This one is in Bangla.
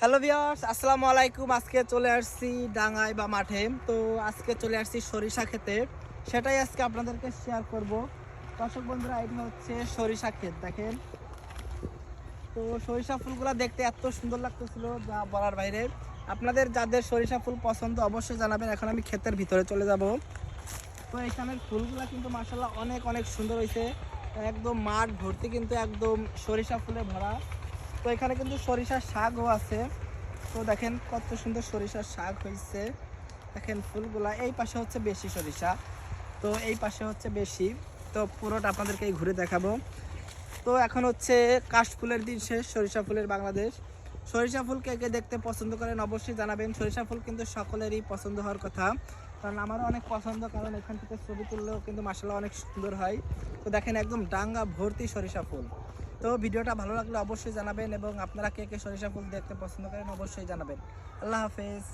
হ্যালো ভিউয়ার্স, আসসালামু আলাইকুম। আজকে চলে আসছি ডাঙায় বা মাঠে। তো আজকে চলে আসছি সরিষা খেতে, সেটাই আজকে আপনাদেরকে শেয়ার করব। দর্শক বন্ধুরা, এটা হচ্ছে সরিষা ক্ষেত। দেখেন, তো সরিষা ফুলগুলো দেখতে এত সুন্দর লাগতেছিল যা বলার বাইরে। আপনাদের যাদের সরিষা ফুল পছন্দ অবশ্যই জানাবেন। এখন আমি ক্ষেতের ভিতরে চলে যাব। তো এখানের ফুলগুলো কিন্তু মাশাআল্লাহ অনেক অনেক সুন্দর হয়েছে। একদম মাঠ ভর্তি কিন্তু একদম সরিষা ফুলে ভরা। তো এখানে কিন্তু সরিষার শাকও আছে। তো দেখেন কত সুন্দর সরিষার শাক হয়েছে। দেখেন ফুলগুলা, এই পাশে হচ্ছে বেশি সরিষা, তো এই পাশে হচ্ছে বেশি। তো পুরোটা আপনাদেরকে ঘুরে দেখাবো। তো এখন হচ্ছে কাশফুলের দিন শেষ, সরিষা ফুলের বাংলাদেশ। সরিষা ফুল কে কে দেখতে পছন্দ করেন অবশ্যই জানাবেন। সরিষা ফুল কিন্তু সকলেরই পছন্দ হওয়ার কথা, কারণ আমারও অনেক পছন্দ, কারণ এখান থেকে ছবি তুললেও কিন্তু মাশাআল্লাহ অনেক সুন্দর হয়। তো দেখেন একদম ডাঙ্গা ভর্তি সরিষা ফুল। তো ভিডিওটা ভালো লাগলে অবশ্যই জানাবেন, এবং আপনারা কে কে সরিষা ফুল দেখতে পছন্দ করেন অবশ্যই জানাবেন। আল্লাহ হাফেজ।